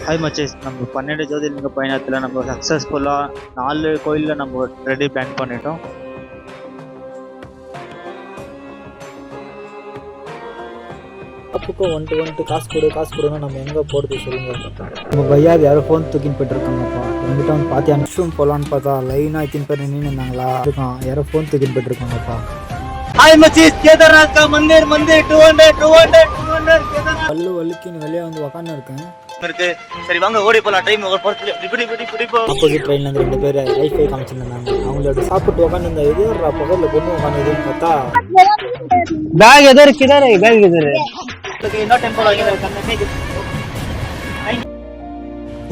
Hi மச்சேஸ், நம்ம 12 ஜோதிர்லிங்க பயணத்தில் நம்ம சக்ஸஸ்ஃபுல்லாக 4 கோயிலில் நம்ம ரெடி பிளான் பண்ணிட்டோம். அப்புக்கும் வந்துட்டு காசு கொடுன்னா நம்ம எங்கே போகிறது சொல்லுங்க. நம்ம பையாவது யாரோ ஃபோன் தூக்கின்னு போய்ட்டுருக்காங்கப்பா. எங்கிட்ட வந்து பார்த்தியா நிச்சயம் போகலான்னு பார்த்தா லைனாக இத்தனை பேர் நின்று இருந்தாங்களா இருக்கான். யாரோ ஃபோன் தூக்கின்னு போய்ட்டுருக்காங்கப்பா. ஹாய் மச்சேஸ், கேதார்நாத் மந்திர் 200 பல்லு வலிக்குன்னு வெளியே வந்து உக்காந்து இருக்கேன் இருக்கு. சரி வாங்க ஓடி போலாம். டைம் ஆப்போசிட் ட்ரெயின்ல இருந்து 2 பேர் வைஃபை காமிச்சிருந்தாங்க. அவங்களோட சாப்பிட்டு உக்காந்து இந்த இது பக்கத்தில் பொண்ணு உட்காந்துதுன்னு பார்த்தா பேக் எதோ கிதர் பேக் எதர் இன்னொரு டெம்போல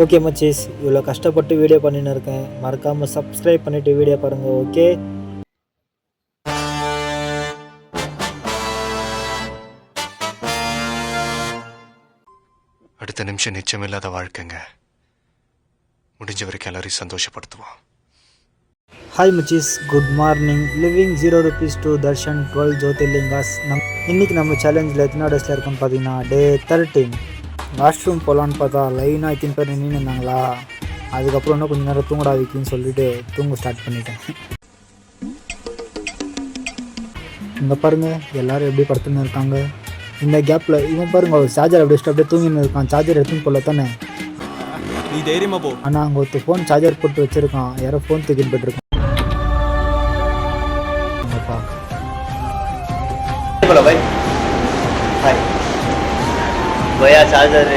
ஓகே மச்சீஸ், இவ்வளோ கஷ்டப்பட்டு வீடியோ பண்ணின்னு இருக்கேன். மறக்காமல் சப்ஸ்கிரைப் பண்ணிவிட்டு வீடியோ பாருங்கள். ஓகே, அடுத்த நிமிஷம் நிச்சயமில்லாத வாழ்க்கைங்க. முடிஞ்ச வரைக்கும் எல்லாரையும் சந்தோஷப்படுத்துவோம். ஹாய் மச்சீஸ், good morning. Living 0 rupees to darshan 12 Jyotirlingas. இன்றைக்கி நம்ம சேலஞ்சில் எத்தனை டேஸில் இருக்குன்னு பார்த்தீங்கன்னா டே 13. வாஷ்ரூம் போகலான்னு பார்த்தா லைனாக இத்தனை பேர் நின்று இருந்தாங்களா. அதுக்கப்புறம் இன்னும் கொஞ்சம் நேரம் தூங்கடா வைக்கின்னு சொல்லிட்டு தூங்க ஸ்டார்ட் பண்ணிட்டேன். இங்கே பாருங்கள் எல்லோரும் எப்படி படுத்துன்னு இருக்காங்க. இந்த கேப்பில் இவன் பாருங்க, ஒரு சார்ஜர் அப்படியே தூங்கின்னு இருக்கான். சார்ஜர் எடுத்துன்னு போல தானே நீ தைரியமா போ. ஆனால் அங்கே ஒருத்தர் ஃபோன் சார்ஜர் போட்டு வச்சுருக்கான். யாரோ ஃபோன் தூக்கின்னு போய்ட்டுருக்கான். ಭಯ ಚಾರ್ಜರ್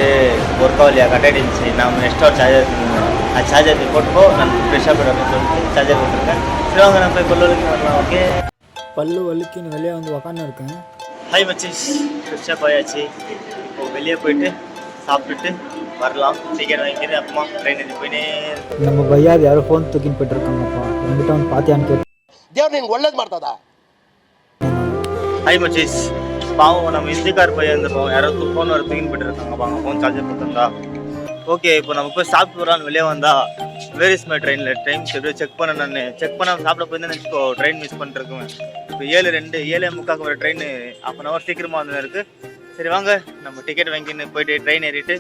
ವರ್ಕ್ ಆಗಲಿಲ್ಲ, ಕಟ್ಟಾಡಿಸಿ ನಾವು ನೆಕ್ಸ್ಟ್ ಅವ್ರು ಚಾರ್ಜರ್ ಆ ಚಾರ್ಜರ್ ಕೊಟ್ಟು ನಾನು ಫ್ರೆಶ್ ಆಗಿಬಿಡೋದು ಚಾರ್ஜர் போட்டிருக்கேன். சிவாங்க நான் போய் பல்லு வரலாம். ஓகே, பல்லு வலிக்குன்னு வெளியே வந்து உக்காந்து இருக்கேன். ஹாய் மச்சீஸ், ஃப்ரெஷ்ஷாக போயாச்சு. இப்போ வெளியே போயிட்டு சாப்பிட்டுட்டு வரலாம். டிக்கெட் வாங்கிட்டு அப்புறமா ட்ரெயின் எடுத்து போயினே. நம்ம பையாவது யாரோ ஃபோன் தூக்கின்னு போய்ட்டுருக்காங்கப்பா. எங்கிட்ட வந்து பார்த்தியான்னு கேட்டு ದೇವ್ರು ನಿನ್ಗೆ ಒಳ್ಳೇದು ಮಾಡ್ತದ. ஹாய் மச்சீஸ், பாவம் நம்ம இந்திக்கார் பையன் இருந்திருக்கோம். யாராவது ஃபோன் வர தூக்கின்னு போய்ட்டு இருக்காங்க. வாங்க ஃபோன் சார்ஜர் போட்டிருந்தா. ஓகே, இப்போ நம்ம போய் சாப்பிட்டு வரான்னு வெளியே வந்தா வேர் இஸ் மை ட்ரெயினில் ட்ரெயின் எப்படியோ செக் பண்ண நான் சாப்பிட போயிருந்தேன் நினச்சிக்கோ. Train miss பண்ணிருக்குவேன். இப்போ 7:03 வர ட்ரெயின் 1/2 hour சீக்கிரமாக வந்து இருக்குது. சரி வாங்க நம்ம டிக்கெட் வாங்கின்னு போயிட்டு ட்ரெயின் ஏறிட்டு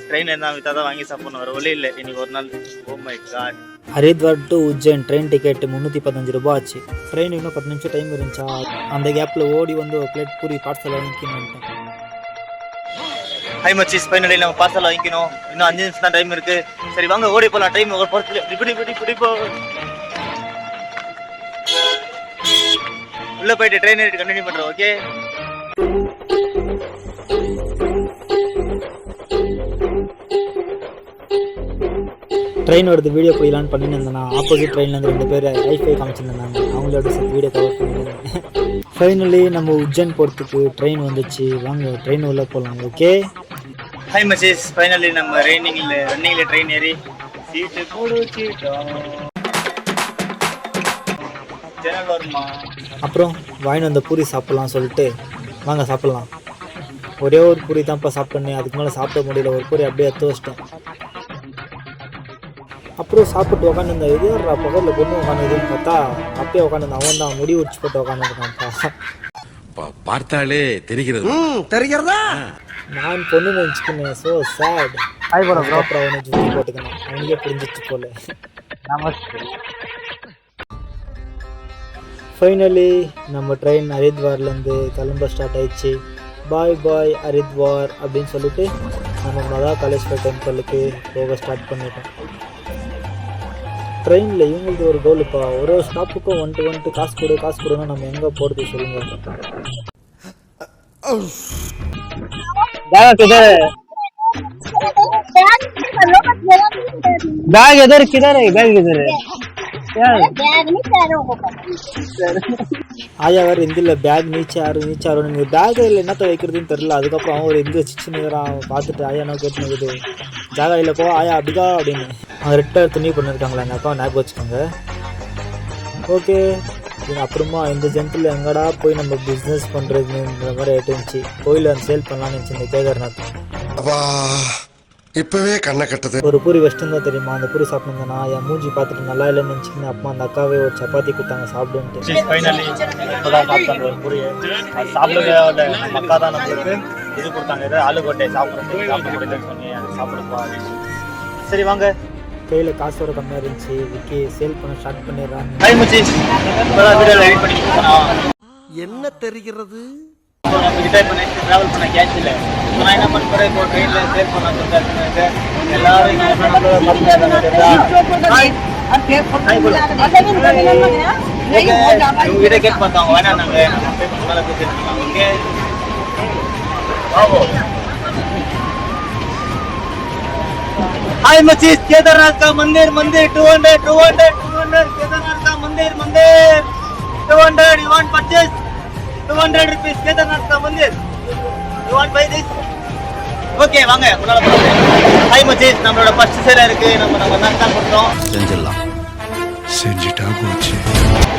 ட்ரெயின் இருந்தால் விற்றா தான் வாங்கி சாப்பிடணும். வர வழி இல்லை இன்னைக்கு ஒரு நாள். Oh my god. Haridwar to Ujjain train ticket 315 ரூபா ஆச்சு. ட்ரெயின் இன்னும் 10 நிமிஷம் டைம் இருந்துச்சா. அந்த கேப்பில் ஓடி வந்து ஒரு பிளேட் பூரி பார்சல் வாங்கிக்கின்னு. ஹை மச்சீஸ், ஃபைனலி நம்ம பார்சல் வாங்கிக்கணும். இன்னும் 5 நிமிஷம் தான் டைம் இருக்குது. சரி வாங்க ஓடி போகலாம். டைம் ஒரு போகிறதுக்கு உள்ளே போயிட்டு ட்ரெயின் ஏறிட்டு கண்டினியூ பண்ணுறோம். ஓகே, ட்ரெயின் வருது வீடியோ போயிடலான்னு பண்ணிட்டு இருந்தேன்னா ஆப்போசிட் ட்ரெயின்லேருந்து 2 பேர் வைஃபை காமிச்சிருந்தாங்க. அவங்களோட சேர்த்து வீடியோ கவர் பண்ணியிருந்தேன். ஃபைனலி நம்ம உஜ்ஜைன் போகிறதுக்கு ட்ரெயின் வந்துச்சு. வாங்க ட்ரெயின் உள்ளே போகலாம். ஓகே, ஹை மச்சீஸ், ஃபைனலி நம்ம ரன்னிங்கில் ட்ரெயின் ஏறி சீட்டு போடுச்சிட்டோம். ஜன்னல் வருமா? அப்புறம் வாங்கிட்டு வந்த பூரி சாப்பிட்லாம் சொல்லிட்டு வாங்க சாப்பிட்லாம். ஒரே ஒரு பூரி தான்ப்பா சாப்பிட்டேன். அதுக்கு மேலே சாப்பிட முடியல. ஒரு பூரி அப்படியே எடுத்து வச்சிட்டேன். அப்புறம் சாப்பிட்டு உட்காந்து இந்த இது பக்கத்தில் பொண்ணு உட்காந்துதுன்னு பார்த்தா அப்பயே உட்காந்து அவன் தான் முடி உடிச்சு போட்டு உட்காந்துருக்கான்ப்பா. பார்த்தாலே தெரிகிறதா நான் பொண்ணு நினச்சிக்கினேன். So sad. அப்புறம் அவனை ஜுத்தி போட்டுக்கணும். அவனுக்கே புரிஞ்சிச்சு போல. ஃபைனலி நம்ம ட்ரெயின் ஹரித்வார்லேருந்து கிளம்ப ஸ்டார்ட் ஆயிடுச்சு. பாய் ஹரித்வார் அப்படின்னு சொல்லிட்டு நம்ம மதா காலேஸ்வர் டெம்பிளுக்கு போக ஸ்டார்ட் பண்ணிட்டோம். ட்ரெயினில் இவங்களுக்கு ஒரு கோலுப்பா. ஒரு ஸ்டாப்புக்கும் வந்துட்டு காசு கொடுன்னா நம்ம எங்கே போகிறது சொல்லுங்க. बैग इधर किधर है? बैग इधर है. ஆயா வேறு இந்தியில் பேக் நீச்சா நீங்கள் பேக் இல்லை என்னத்த வைக்கிறதுன்னு தெரில. அதுக்கப்புறம் அவன் ஒரு எங்கே சிச்சுன்னுறான். பார்த்துட்டு ஆயா என்ன கேட்டுனுக்குது ஜாகா இல்லை போ ஆயா அப்படிக்கா அப்படின்னு. அவங்க ரெட்டாக துணி பண்ணியிருக்காங்களா எங்கள் அக்கா ஞாபகம் வச்சுக்கோங்க. ஓகே, அப்புறமா இந்த ஜென்டில் எங்கடா போய் நம்ம பிஸ்னஸ் பண்ணுறதுன்ற மாதிரி ஆகிட்டு கோயிலில் அந்த சேல் பண்ணலான்னு இருந்துச்சு. இந்த கேதார்நாத் இப்பவே கண்ணை கட்டுது. ஒரு பூரி வெஸ்டர்ன் தான் தெரியுமா. அந்த பூரி சாப்பிட்டுருந்தேன்னா என் மூஞ்சி பார்த்துட்டு நல்லா இல்லைன்னு நினச்சிக்கின்னு அப்பா அந்த அக்காவே ஒரு சப்பாத்தி கொடுத்தாங்க சாப்பிடுன்ட்டு. ஃபைனலி இப்போதான் சாப்பிட்டாங்க ஒரு பூரியை. சாப்பிடவே அக்கா தான் நம்மளுக்கு இது கொடுத்தாங்க, ஏதோ ஆலுக்கோட்டை சாப்பிட முடியலன்னு சொன்னீங்க, அது சாப்பிடுப்பா அப்படின்னு. சரி வாங்க. கையில் காசு வர கம்மியாக இருந்துச்சு, விக்கி சேல் பண்ண ஸ்டார்ட் பண்ணிடுறாங்க. ஹாய் மச்சி, இப்போதான் வீடியோவில் எடிட் பண்ணி கொடுத்தோம். என்ன தெரிகிறது? நம்ம கிட்ட இப்போ நெக்ஸ்ட் ட்ராவல் பண்ண கேஷ் இல்லை. இப்போ நான் என்ன பண்ண போகிறேன், இப்போ ட்ரெயினில் சேல் பண்ண சொல்லிட்டு எல்லாரும் இங்கே நம்மளோட உங்ககிட்ட கேட் பார்த்தோம், வேணாம் நாங்கள் நம்ம பே பண்ண மேலே பேசிருக்கோம். ஓகே हाय मचीज, केदारनाथ का मंदिर 200 केदारनाथ का मंदिर 200. You want purchase 200 rupees Kedarnath का मंदिर. You want buy this? Okay வாங்க முன்னால போங்க. ஹாய் மச்சீஸ், நம்மளோட ஃபர்ஸ்ட் சேல் இருக்கு. நம்ம தான் ஸ்டார்ட் பண்றோம். செஞ்சிடலாம். செஞ்சுட்டா போச்சு.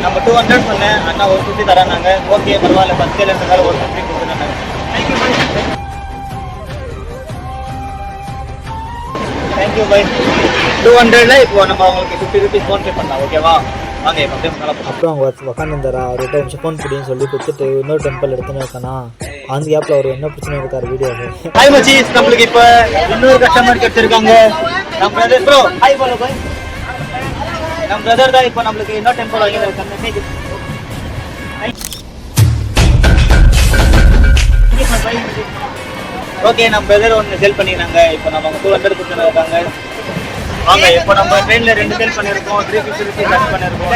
நம்ம 200 சொன்னேன், அண்ணா 150 தரானாங்க. ஓகே பரவாயில்ல, ஃபர்ஸ்ட் சேல் இருந்ததால 150 கொடுத்துட்டாங்க. Thank you thank you bye. 200ல இப்போ நம்ம உங்களுக்கு 50 rupees ஃபோன் பே பண்ணலாம். ஓகேவா? வாங்க இப்போ அப்படியே முன்னால போலாம். அப்புறம் அவங்க உட்காந்துருந்தாரா, அவர்கிட்ட ஒரு நிமிஷம் ஃபோன் பிடின்னு சொல்லி கொடுத்துட்டு இன்னொரு டெம்பிள் எடுத்துன்னு இருக்கானா. அந்த கேப்பில் அவர் என்ன பிரச்சனை இருக்கார் வீடியோவில். ஹாய் மச்சீஸ், நம்மளுக்கு இப்போ இன்னொரு கஸ்டமர் கிடைச்சிருக்காங்க. நம்ம பிரதர் ப்ரோ, ஹாய் போலோ பாய். நம்ம பிரதர் தான் இப்போ நம்மளுக்கு இன்னொரு டெம்பிள் வாங்கியிருக்காங்க. மெசேஜ் ஓகே, நம்ம பிரதர் ஒன்று செல் பண்ணிடுறாங்க. இப்போ நம்ம 200 கொடுத்துருக்காங்க. வாங்க இப்போ நம்ம ட்ரெயினில் 2 செல் பண்ணியிருக்கோம், 350 rupees செல் பண்ணியிருக்கோம்.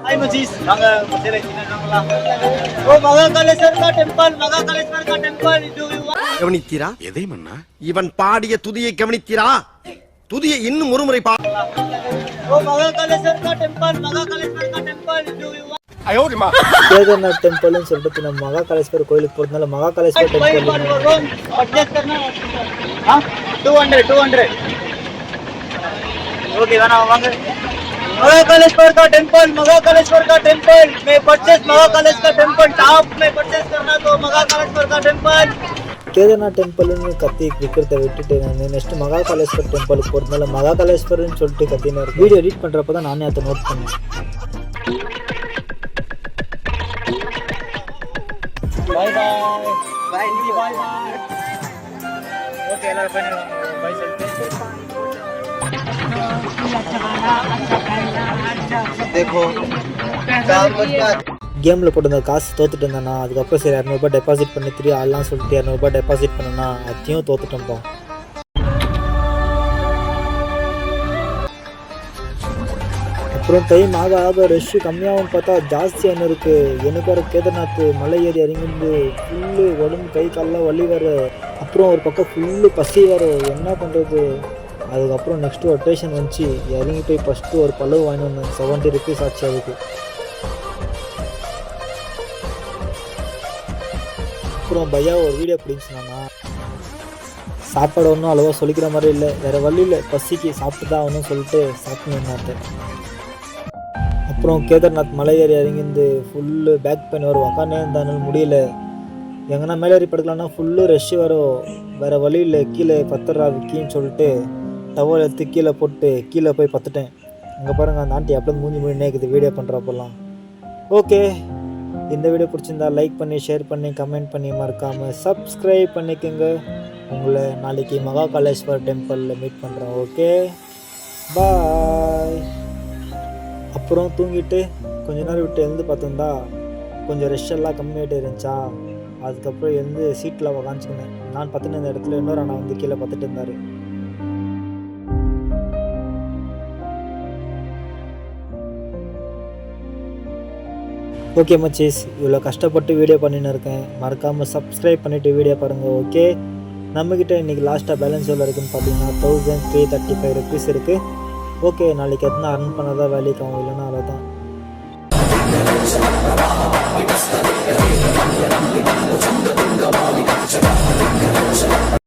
हाय मजीज, வாங்க சேலை சின்னங்களா. ஓ மகாகாலேஸ்வர் का टेंपल, மகாகாலேஸ்வர் का टेंपल. डू यू वांट கவனித்தீரா? எதை மன்னா? இவன் பாடிய துதியை கவனித்தீரா? துதியை இன்னும் ஒருமுறை பா. ஓ மகாகாலேஸ்வர் का टेंपल, மகாகாலேஸ்வர் का temple. Do you want Kedarnath டெம்பிள்னு சொல்லிட்டு நம்ம மகாகாலேஸ்வர் கோயிலுக்கு போகிறதுனால மகாகாலேஸ்வர் டெம்பிள் பர்ச்சேஸ் करना? हां 200. ओके गाना वांग. महाकालेश्वर का टेंपल मैं परचेस महाकालेश्वर का टेंपल टॉप में परचेस करना तो महाकालेश्वर का टेंपल. கேதார்நாத் டெம்பிள்னு கத்தி விற்கிறத விட்டுட்டு நான் நெக்ஸ்ட் மகாகாலேஸ்வர் டெம்பிளுக்கு போகிறதுனால மகாகாலேஸ்வர்னு சொல்லிட்டு கத்தினா இருக்கு. வீடியோ எடிட் பண்ணுறப்ப தான் நானே அதை நோட் பண்ணேன். Bye bye bye bye. Okay எல்லாரும் பை சொல்லிட்டு देखो கேமில் போட்டு காசு தோத்துட்டு இருந்தானா. அதுக்கப்புறம் சரி 200 ரூபாய் டெபாசிட் பண்ணி 3 ஆள்லாம் சொல்லிட்டு 200 ரூபாய் டெபாசிட் பண்ணனா, அதையும் தோத்துட்டோம்ப்பா. அப்புறம் டைம் ஆக ஆக ரஷ்ஷு கம்மியாகவும் பார்த்தா ஜாஸ்தியான இருக்குது. எனக்கு வர கேதார்நாத் மலை ஏறி இறங்கிருந்து ஃபுல்லு உடம்பு கை காலெலாம் வலி வர, அப்புறம் ஒரு பக்கம் ஃபுல்லு பசி வர, என்ன பண்ணுறது. அதுக்கப்புறம் நெக்ஸ்ட்டு ஒரு ஸ்டேஷன் வந்துச்சு, இறங்கி போய் ஃபஸ்ட்டு ஒரு பழவு வாங்கி வந்தேன். 70 rupees ஆச்சு அதுக்கு. அப்புறம் பையா ஒரு வீடியோ பிடிச்சினானா, சாப்பாடு ஒன்றும் அளவாக சொல்லிக்கிற மாதிரி இல்லை, வேறு வழி இல்லை, பசிக்கு சாப்பிட்டு தான் ஆகணும்னு சொல்லிட்டு சாப்பிட்டு நின்னாட்டேன். அப்புறம் கேதார்நாத் மலை ஏறி இறங்கிருந்து ஃபுல்லு பேக் பெயின் வரும், உக்காண்டே இருந்தாலும் முடியல. எங்கன்னா மேலே ஏறி படுக்கலாம்னா ஃபுல்லு ரஷ்ஷு வரும், வேறு வழி இல்லை. கீழே பத்துறா விக்கின்னு சொல்லிட்டு டவல் எடுத்து கீழே போட்டு கீழே போய் பத்துட்டேன். அங்கே பாருங்கள், அந்த ஆண்டி அப்படியே மூஞ்சி நேக்குது வீடியோ பண்ணுறப்பெல்லாம். ஓகே, இந்த வீடியோ பிடிச்சிருந்தா லைக் பண்ணி, ஷேர் பண்ணி, கமெண்ட் பண்ணி, மறக்காமல் சப்ஸ்கிரைப் பண்ணிக்கோங்க. உங்களை நாளைக்கு மகாகாலேஸ்வர் டெம்பிளில் மீட் பண்ணுறேன். Okay bye. அப்புறம் தூங்கிட்டு கொஞ்ச நேரம் விட்டு எழுந்து பார்த்தோம்னா கொஞ்சம் ரெஷ் எல்லாம் கம்மியாகிட்டு இருந்துச்சா. அதுக்கப்புறம் எழுந்து சீட்டில் உக்காந்துச்சுக்கினேன். நான் பார்த்துட்டு இந்த இடத்துல இன்னொரு அண்ணா வந்து கீழே பார்த்துட்டு இருந்தார். ஓகே மச்சீஸ், இவ்வளோ கஷ்டப்பட்டு வீடியோ பண்ணின்னு இருக்கேன். மறக்காமல் சப்ஸ்கிரைப் பண்ணிவிட்டு வீடியோ பாருங்கள். ஓகே, நம்மக்கிட்ட இன்றைக்கி லாஸ்ட்டாக பேலன்ஸ் எவ்வளோ இருக்குதுன்னு பார்த்தீங்கன்னா 1335 rupees இருக்குது. ஓகே, நாளைக்கு எத்தனை அர்ன் பண்ணதான் வேலைக்கு ஆகும், இல்லைன்னா அவ்வளோதான்.